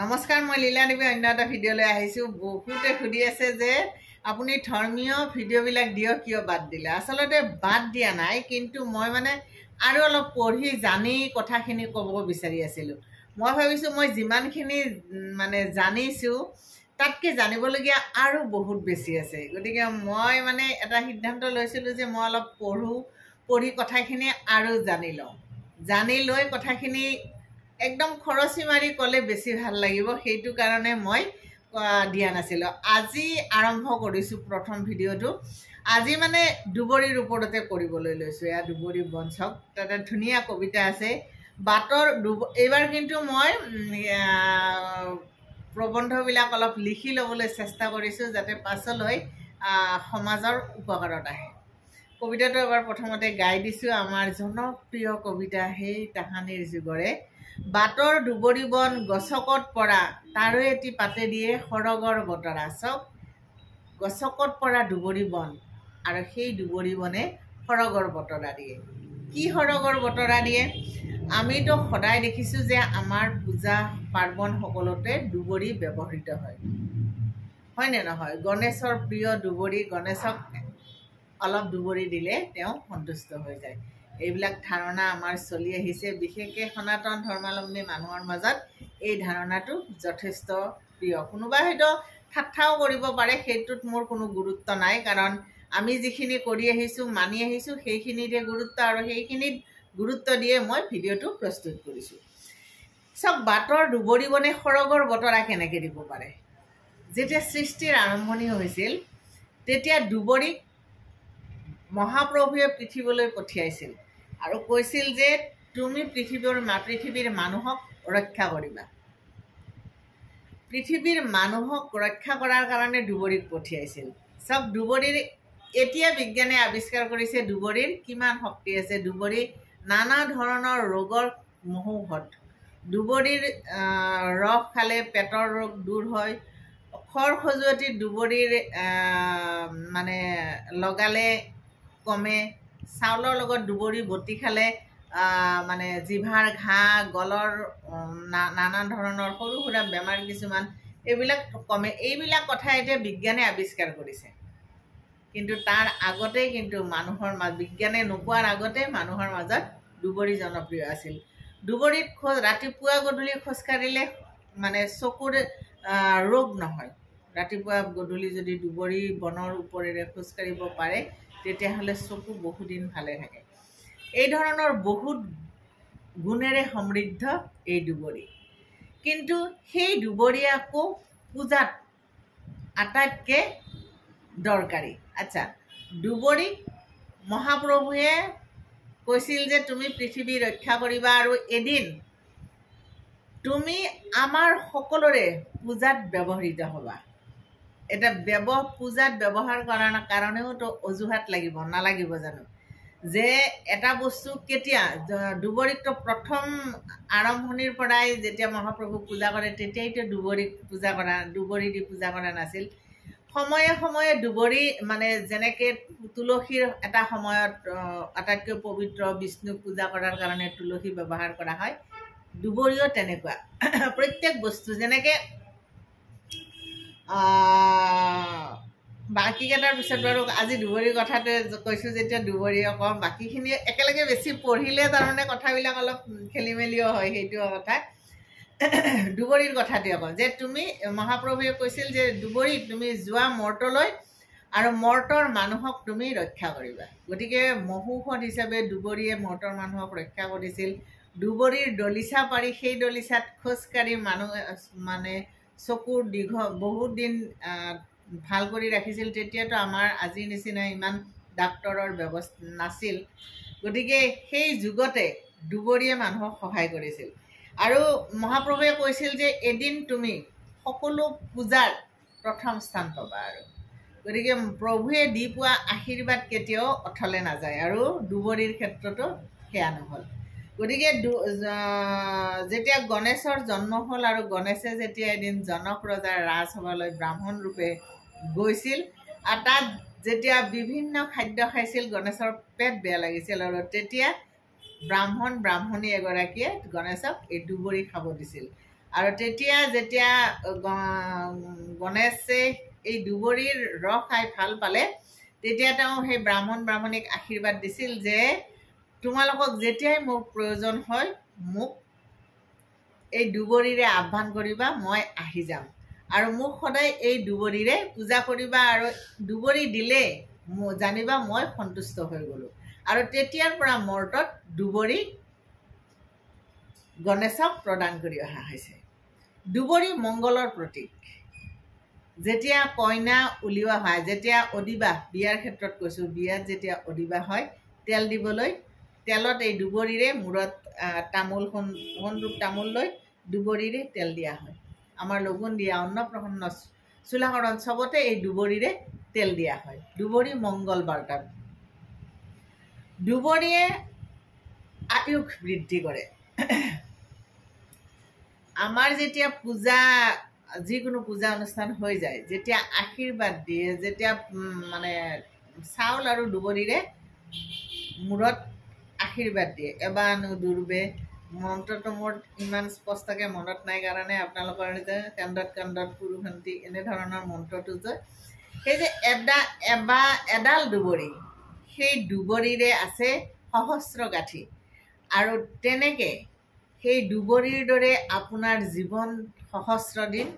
নমস্কাৰ, মই লীলাদেৱী অন্য এটা ভিডিঅ'লৈ আহিছোঁ। বহুতে সুধি আছে যে আপুনি ধৰ্মীয় ভিডিঅ'বিলাক দিয়ক, কিয় বাদ দিলে? আচলতে বাদ দিয়া নাই, কিন্তু মই আৰু অলপ পঢ়ি জানি কথাখিনি ক'ব বিচাৰি আছিলোঁ। মই ভাবিছোঁ মই যিমানখিনি জানিছোঁ তাতকৈ জানিবলগীয়া আৰু বহুত বেছি আছে। গতিকে মই এটা সিদ্ধান্ত লৈছিলোঁ যে মই অলপ পঢ়ি কথাখিনি আৰু জানি লওঁ, জানি লৈ কথাখিনি একদম খৰচি মাৰি ক'লে বেছি ভাল লাগিব, সেইটো কাৰণে মই দিয়া নাছিলোঁ। আজি আৰম্ভ কৰিছোঁ প্ৰথম ভিডিঅ'টো। আজি দুবৰীৰ ওপৰতে কৰিবলৈ লৈছোঁ। এয়া দুবৰী বঞ্চক, তাতে ধুনীয়া কবিতা আছে। বাটৰ এইবাৰ কিন্তু মই প্ৰবন্ধবিলাক অলপ লিখি ল'বলৈ চেষ্টা কৰিছোঁ, যাতে পাছলৈ সমাজৰ উপকাৰত আহে। কবিতাটো এবাৰ প্ৰথমতে গাই দিছোঁ। আমাৰ জনপ্ৰিয় কবিতা সেই তাহানিৰ যুগৰে। বাটৰ দুবৰি বন গছকত পৰা, তাৰো এটি পাতে দিয়ে সৰগৰ বতৰা। চাওক, গছকত পৰা দুবৰি বন আৰু সেই দুবৰি বনে সৰগৰ বতৰা দিয়ে। কি সৰগৰ বতৰা দিয়ে? আমিতো সদায় দেখিছোঁ যে আমাৰ পূজা পাৰ্বণ সকলোতে দুবৰি ব্যৱহৃত হয়নে নহয়? গণেশৰ প্ৰিয় দুবৰি, গণেশক অলপ দুবৰি দিলে তেওঁ সন্তুষ্ট হৈ যায়। এইবিলাক ধাৰণা আমাৰ চলি আহিছে। বিশেষকৈ সনাতন ধৰ্মাৱলম্বী মানুহৰ মাজত এই ধাৰণাটো যথেষ্ট প্ৰিয়। কোনোবাই হয়তো ঠাট্টাও কৰিব পাৰে, সেইটোত মোৰ কোনো গুৰুত্ব নাই, কাৰণ আমি যিখিনি কৰি আহিছোঁ, মানি আহিছোঁ, সেইখিনিতে গুৰুত্ব, আৰু সেইখিনিত গুৰুত্ব দিয়ে মই ভিডিঅ'টো প্ৰস্তুত কৰিছোঁ। চাওক, বাটৰ দুবৰি বনে সৰগৰ বতৰা কেনেকৈ দিব পাৰে? যেতিয়া সৃষ্টিৰ আৰম্ভণি হৈছিল, তেতিয়া দুবৰিক মহাপ্ৰভুৱে পৃথিৱীলৈ পঠিয়াইছিল আৰু কৈছিল যে তুমি পৃথিৱীৰ মানুহক ৰক্ষা কৰিবা। পৃথিৱীৰ মানুহক ৰক্ষা কৰাৰ কাৰণে দুবৰিক পঠিয়াইছিল। চাওক, দুবৰিৰ এতিয়া বিজ্ঞানে আৱিষ্কাৰ কৰিছে দুবৰিৰ কিমান শক্তি আছে। দুবৰি নানা ধৰণৰ ৰোগৰ মহৌষধ। দুবৰিৰ ৰস খালে পেটৰ ৰোগ দূৰ হয়। খৰ খজুৱতি দুবৰিৰ লগালে কমে। চাউলৰ লগত দুবৰি বটি খালে জিভাৰ ঘাঁ, গলৰ নানা ধৰণৰ সৰু সুৰা বেমাৰ কিছুমান এইবিলাক কমে। এইবিলাক কথা এতিয়া বিজ্ঞানে আৱিষ্কাৰ কৰিছে, কিন্তু তাৰ আগতেই বিজ্ঞানে নোকোৱাৰ আগতে মানুহৰ মাজত দুবৰি জনপ্ৰিয় আছিল। দুবৰিত ৰাতিপুৱা গধূলি খোজকাঢ়িলে চকুৰ ৰোগ নহয়। ৰাতিপুৱা গধূলি যদি দুবৰি বনৰ ওপৰেৰে খোজকাঢ়িব পাৰে, তেতিয়াহ'লে চকু বহুদিন ভালে থাকে। এই ধৰণৰ বহুত গুণেৰে সমৃদ্ধ এই দুবৰি। কিন্তু সেই দুবৰি আকৌ পূজাত আটাইতকৈ দৰকাৰী। আচ্ছা, দুবৰিক মহাপ্ৰভুৱে কৈছিল যে তুমি পৃথিৱী ৰক্ষা কৰিবা, আৰু এদিন তুমি আমাৰ সকলোৰে পূজাত ব্যৱহৃত হ'বা। এটা পূজাত ব্যৱহাৰ কৰাৰ কাৰণেওতো অজুহাত নালাগিব জানো? যে এটা বস্তু কেতিয়া দুবৰিকটো প্ৰথম আৰম্ভণিৰ পৰাই যেতিয়া মহাপ্ৰভুক পূজা কৰে, তেতিয়াইতো দুবৰি দি পূজা কৰা নাছিল। সময়ে সময়ে দুবৰি যেনেকৈ তুলসীৰ এটা সময়ত আটাইতকৈ পবিত্ৰ বিষ্ণুক পূজা কৰাৰ কাৰণে তুলসী ব্যৱহাৰ কৰা হয়, দুবৰিও তেনেকুৱা। প্ৰত্যেক বস্তু যেনেকৈ বাকীকেইটাৰ পিছত বাৰু আজি দুবৰিৰ কথাতে কৈছোঁ যেতিয়া দুবৰিয়ে কওঁ। বাকীখিনি একেলগে বেছি পঢ়িলে তাৰমানে কথাবিলাক অলপ খেলি মেলিও হয়, সেইটো কথা। দুবৰিৰ কথাটোৱে কওঁ যে তুমি মহাপ্ৰভুৱে কৈছিল যে দুবৰি তুমি যোৱা মৰ্তলৈ, আৰু মৰ্তৰ মানুহক তুমি ৰক্ষা কৰিবা। গতিকে মহৌষধ হিচাপে দুবৰিয়ে মৰ্তৰ মানুহক ৰক্ষা কৰিছিল। দুবৰিৰ দলিচা পাৰি সেই দলিচাত খোজকাঢ়ি মানুহে চকুৰ বহুত দিন ভাল কৰি ৰাখিছিল। তেতিয়াতো আমাৰ আজিৰ নিচিনা ইমান ডাক্তৰৰ ব্যৱস্থা নাছিল। গতিকে সেই যুগতে দুবৰিয়ে মানুহক সহায় কৰিছিল। আৰু মহাপ্ৰভুৱে কৈছিল যে এদিন তুমি সকলো পূজাৰ প্ৰথম স্থান পাবা। আৰু গতিকে প্ৰভুৱে দি পোৱা আশীৰ্বাদ কেতিয়াও অথলে নাযায়, আৰু দুবৰিৰ ক্ষেত্ৰতো সেয়া নহ'ল। গতিকে যেতিয়া গণেশৰ জন্ম হ'ল, আৰু গণেশে যেতিয়া এদিন জনক ৰজাৰ ৰাজসভালৈ ব্ৰাহ্মণ ৰূপে গৈছিল, আৰু তাত যেতিয়া বিভিন্ন খাদ্য খাইছিল, গণেশৰ পেট বেয়া লাগিছিল, আৰু তেতিয়া ব্ৰাহ্মণী এগৰাকীয়ে গণেশক এই দুবৰি খাব দিছিল। আৰু তেতিয়া যেতিয়া গণেশে এই দুবৰিৰ ৰস খাই ভাল পালে তেতিয়া তেওঁ সেই ব্ৰাহ্মণীক আশীৰ্বাদ দিছিল যে তোমালোকক যেতিয়াই মোৰ প্ৰয়োজন হয় মোক এই দুবৰিৰে আহ্বান কৰিবা, মই আহি যাম আৰু মোক সদায় এই দুবৰিৰে পূজা কৰিবা আৰু দুবৰি দিলে জানিবা মই সন্তুষ্ট হৈ গ'লো। আৰু তেতিয়াৰ পৰা মৰ্তত দুবৰি গণেশক প্ৰদান কৰি অহা হৈছে। দুবৰি মংগলৰ প্ৰতীক। যেতিয়া কইনা উলিওৱা হয়, যেতিয়া অদিবাস, বিয়াৰ ক্ষেত্ৰত কৈছোঁ, বিয়াত যেতিয়া অদিবাস হয় তেল দিবলৈ, তেলত এই দুবৰিৰে মূৰত সোণৰূপ তামোল লৈ দুবৰিৰে তেল দিয়া হয়। আমাৰ লগুণ দিয়া, অন্নপ্ৰসন্ন, চুলাকৰণ চবতে এই দুবৰিৰে তেল দিয়া হয়। দুবৰি মংগল বাৰ্তাত। দুবৰিয়ে আয়ুস বৃদ্ধি কৰে। আমাৰ যেতিয়া পূজা, যিকোনো পূজা অনুষ্ঠান হৈ যায়, যেতিয়া আশীৰ্বাদ দিয়ে, যেতিয়া মানে চাউল আৰু দুবৰিৰে মূৰত আশীৰ্বাদ দিয়ে, এবানো দুৰ্বে, মন্ত্ৰটো মোৰ ইমান স্পষ্টকৈ মনত নাই কাৰণে আপোনালোকৰ যে কান্দত পুৰুষান্তি এনেধৰণৰ মন্ত্ৰটো যে সেই যে এডাল দুবৰি, সেই দুবৰিৰে আছে সহস্ৰ গাঁঠি। আৰু তেনেকৈ সেই দুবৰিৰ দৰে আপোনাৰ জীৱন সহস্ৰ দিন,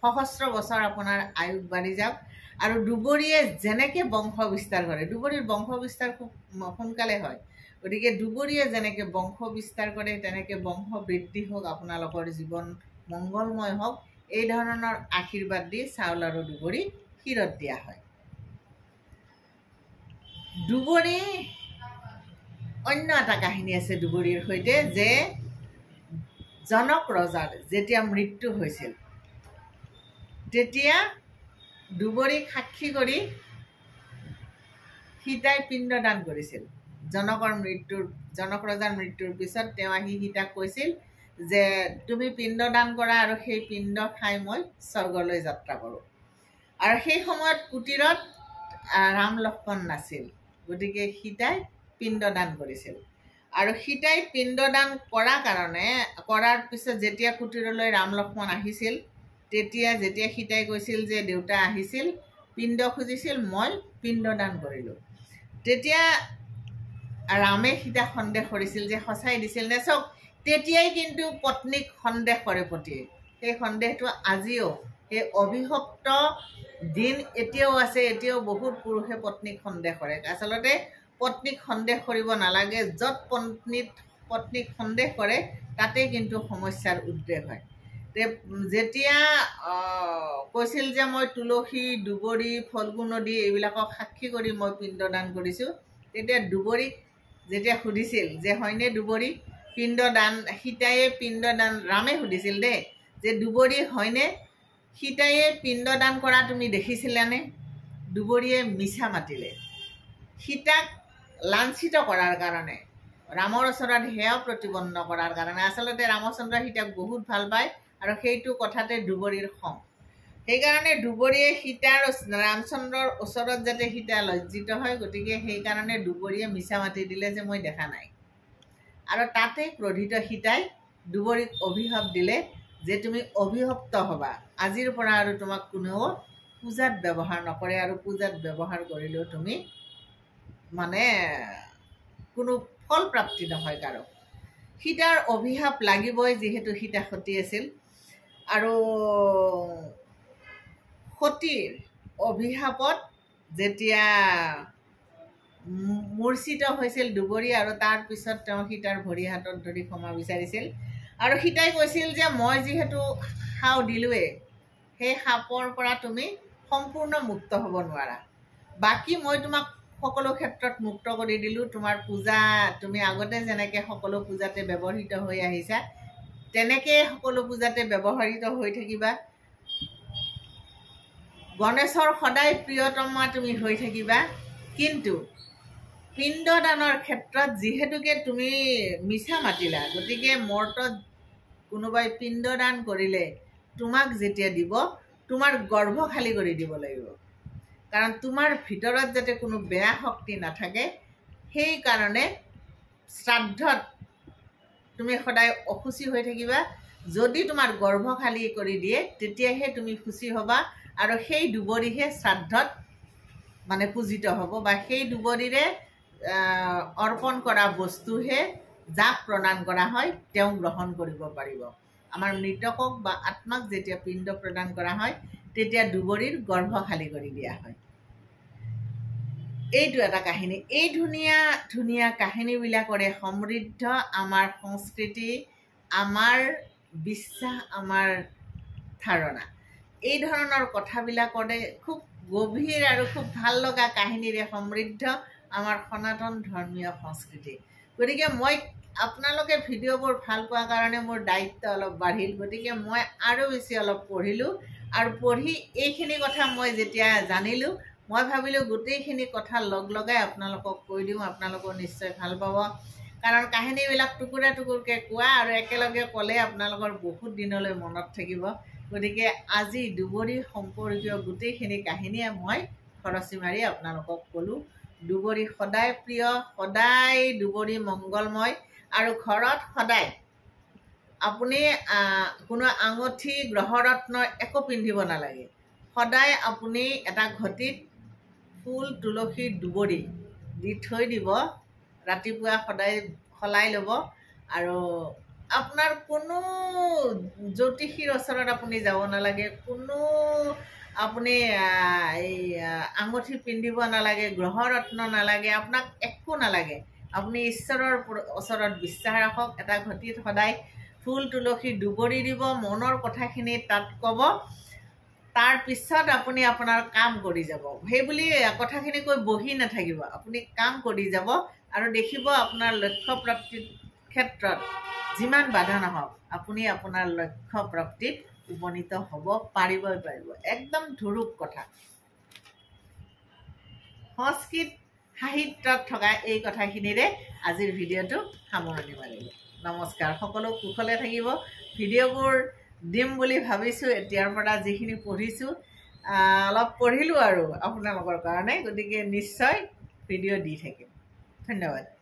সহস্ৰ বছৰ আপোনাৰ আয়ুস বাঢ়ি যাওক। আৰু দুবৰিয়ে যেনেকৈ বংশ বিস্তাৰ কৰে, দুবৰিৰ বংশ বিস্তাৰ খুব সোনকালে হয়, গতিকে দুবৰিয়ে যেনেকৈ বংশ বিস্তাৰ কৰে তেনেকৈ বংশ বৃদ্ধি হওক, আপোনালোকৰ জীৱন মংগলময় হওক, এই ধৰণৰ আশীৰ্বাদ দি চাউল আৰু দুবৰি ক্ষীৰত দিয়া হয়। দুবৰি অন্য এটা কাহিনী আছে দুবৰিৰ সৈতে, যে জনক ৰজাৰ যেতিয়া মৃত্যু হৈছিল তেতিয়া দুবৰিক সাক্ষী কৰি সীতাই পিণ্ডদান কৰিছিল। জনক ৰজাৰ মৃত্যুৰ পিছত তেওঁ আহি সীতাক কৈছিল যে তুমি পিণ্ডদান কৰা আৰু সেই পিণ্ড খাই মই স্বৰ্গলৈ যাত্ৰা কৰোঁ। আৰু সেই সময়ত কুটীৰত ৰাম লক্ষ্মণ নাছিল, গতিকে সীতাই পিণ্ডদান কৰিছিল। আৰু সীতাই পিণ্ডদান কৰাৰ পিছত যেতিয়া কুটীৰলৈ ৰাম লক্ষ্মণ আহিছিল, যেতিয়া সীতাই কৈছিল যে দেউতা আহিছিল, পিণ্ড খুজিছিল, মই পিণ্ডদান কৰিলোঁ, তেতিয়া ৰামে সীতাক সন্দেহ কৰিছিল যে সঁচাই দিছিল নে। চাওক, তেতিয়াই কিন্তু পত্নীক সন্দেহ কৰে পতিয়ে। সেই সন্দেহটো আজিও, সেই অভিশপ্ত দিন এতিয়াও আছে। এতিয়াও বহুত পুৰুষে পত্নীক সন্দেহ কৰে। আচলতে পত্নীক সন্দেহ কৰিব নালাগে। য'ত পত্নীক সন্দেহ কৰে তাতে কিন্তু সমস্যাৰ উদ্ৰেক হয়। যেতিয়া কৈছিল যে মই তুলসী, দুবৰি, ফল্গু নদী এইবিলাকক সাক্ষী কৰি মই পিণ্ডদান কৰিছোঁ, তেতিয়া দুবৰিক যেতিয়া সুধিছিল যে হয়নে দুবৰি পিণ্ডদান, সীতায়ে পিণ্ডদান, ৰামে সুধিছিল দেই যে দুবৰি হয়নে, সীতায়ে পিণ্ডদান কৰা তুমি দেখিছিলানে? দুবৰিয়ে মিছা মাতিলে। সীতাক লাঞ্ছিত কৰাৰ কাৰণে, ৰামৰ ওচৰত সেয়াও প্ৰতিবন্ধ কৰাৰ কাৰণে। আচলতে ৰামচন্দ্ৰ সীতাক বহুত ভাল পায় আৰু সেইটো কথাতে দুবৰিৰ খং। সেইকাৰণে দুবৰিয়ে ৰামচন্দ্ৰৰ ওচৰত যাতে সীতা লজ্জিত হয়, গতিকে সেইকাৰণে দুবৰিয়ে মিছা মাতি দিলে যে মই দেখা নাই। আৰু তাতে ক্ৰোধিত সীতাই দুবৰিক অভিশাপ দিলে যে তুমি অভিশপ্ত হ'বা, আজিৰ পৰা আৰু তোমাক কোনেও পূজাত ব্যৱহাৰ নকৰে, আৰু পূজাত ব্যৱহাৰ কৰিলেও তুমি মানে কোনো ফল প্ৰাপ্তি নহয় কাৰো। সীতাৰ অভিশাপ লাগিবই, যিহেতু সীতা সতী আছিল। আৰু সতীৰ অভিশাপত যেতিয়া মূৰ্ছিত হৈছিল দুবৰি, আৰু তাৰপিছত তেওঁ সীতাৰ ভৰি হাতত ধৰি ক্ষমা বিচাৰিছিল। আৰু সীতাই কৈছিল যে মই যিহেতু সাও দিলোঁৱেই, সেই সাপৰ পৰা তুমি সম্পূৰ্ণ মুক্ত হ'ব নোৱাৰা, বাকী মই তোমাক সকলো ক্ষেত্ৰত মুক্ত কৰি দিলোঁ। তোমাৰ পূজা, তুমি আগতে যেনেকৈ সকলো পূজাতে ব্যৱহৃত হৈ আহিছা তেনেকৈ সকলো পূজাতে ব্যৱহৃত হৈ থাকিবা। গণেশৰ সদায় প্ৰিয়তমা তুমি হৈ থাকিবা। কিন্তু পিণ্ডদানৰ ক্ষেত্ৰত যিহেতুকে তুমি মিছা মাতিলা, গতিকে মৰ্তত কোনোবাই পিণ্ডদান কৰিলে তোমাক যেতিয়া দিব, তোমাৰ গৰ্ভ খালী কৰি দিব লাগিব, কাৰণ তোমাৰ ভিতৰত যাতে কোনো বেয়া শক্তি নাথাকে। সেইকাৰণে শ্ৰাদ্ধত তুমি সদায় অসুচি হৈ থাকিবা, যদি তোমাৰ গৰ্ভ খালী কৰি দিয়ে তেতিয়াহে তুমি খুচি হ'বা আৰু সেই দুবৰিহে শ্ৰাদ্ধত মানে পূজিত হ'ব বা সেই দুবৰিৰে অৰ্পণ কৰা বস্তুহে যাক প্ৰদান কৰা হয় তেওঁ গ্ৰহণ কৰিব পাৰিব। আমাৰ মৃতকক বা আত্মাক যেতিয়া পিণ্ড প্ৰদান কৰা হয় তেতিয়া দুবৰিৰ গৰ্ভ খালী কৰি দিয়া হয়। এইটো এটা কাহিনী। এই ধুনীয়া ধুনীয়া কাহিনীবিলাকৰে সমৃদ্ধ আমাৰ সংস্কৃতি, আমাৰ বিশ্বাস, আমাৰ ধাৰণা। এই ধৰণৰ কথাবিলাকৰে খুব গভীৰ আৰু খুব ভাল লগা কাহিনীৰে সমৃদ্ধ আমাৰ সনাতন ধৰ্মীয় সংস্কৃতি। গতিকে মই আপোনালোকে ভিডিঅ'বোৰ ভাল পোৱা কাৰণে মোৰ দায়িত্ব অলপ বাঢ়িল। গতিকে মই আৰু বেছি অলপ পঢ়িলোঁ আৰু পঢ়ি এইখিনি কথা মই যেতিয়া জানিলোঁ মই ভাবিলোঁ গোটেইখিনি কথা লগ লগাই আপোনালোকক কৈ দিওঁ, আপোনালোকেও নিশ্চয় ভাল পাব। কাৰণ কাহিনীবিলাক টুকুৰা টুকুৰকৈ কোৱা আৰু একেলগে ক'লে আপোনালোকৰ বহুত দিনলৈ মনত থাকিব। গতিকে আজি দুবৰি সম্পৰ্কীয় গোটেইখিনি কাহিনীয়ে মই খৰচি মাৰি আপোনালোকক ক'লোঁ। দুবৰি সদায় প্ৰিয়, সদায় দুবৰি মংগলময় আৰু ঘৰত সদায় আপুনি কোনো আঙুঠি গ্ৰহৰত্ন একো পিন্ধিব নালাগে। সদায় আপুনি এটা ঘটিত ফুল, তুলসী, দুবৰি দি থৈ দিব, ৰাতিপুৱা সদায় সলাই ল'ব। আৰু আপোনাৰ কোনো জ্যোতিষীৰ ওচৰত আপুনি যাব নালাগে, কোনো আপুনি এই আঙুঠি পিন্ধিব নালাগে, গ্ৰহৰত্ন নালাগে, আপোনাক একো নালাগে। আপুনি ঈশ্বৰৰ ওচৰত বিশ্বাস ৰাখক, এটা ঘটিত সদায় ফুল, তুলসী, দুবৰি দিব, মনৰ কথাখিনি তাত ক'ব, তাৰপিছত আপুনি আপোনাৰ কাম কৰি যাব। সেইবুলি কথাখিনি কৈ বহি নাথাকিব, আপুনি কাম কৰি যাব আৰু দেখিব আপোনাৰ লক্ষ্য প্ৰাপ্তিৰ ক্ষেত্ৰত যিমান বাধা নহওক আপুনি আপোনাৰ লক্ষ্য প্ৰাপ্তিত উপনীত হ'ব পাৰিবই পাৰিব। একদম ধুৰুপ কথা। সংস্কৃত সাহিত্যত থকা এই কথাখিনিৰে আজিৰ ভিডিঅ'টো সামৰণি মাৰিলোঁ। নমস্কাৰ। সকলো কুশলে থাকিব। ভিডিঅ'বোৰ দিম বুলি ভাবিছোঁ এতিয়াৰ পৰা, যিখিনি পঢ়িছোঁ অলপ পঢ়িলোঁ আৰু আপোনালোকৰ কাৰণে। গতিকে নিশ্চয় ভিডিঅ' দি থাকিম। ধন্যবাদ।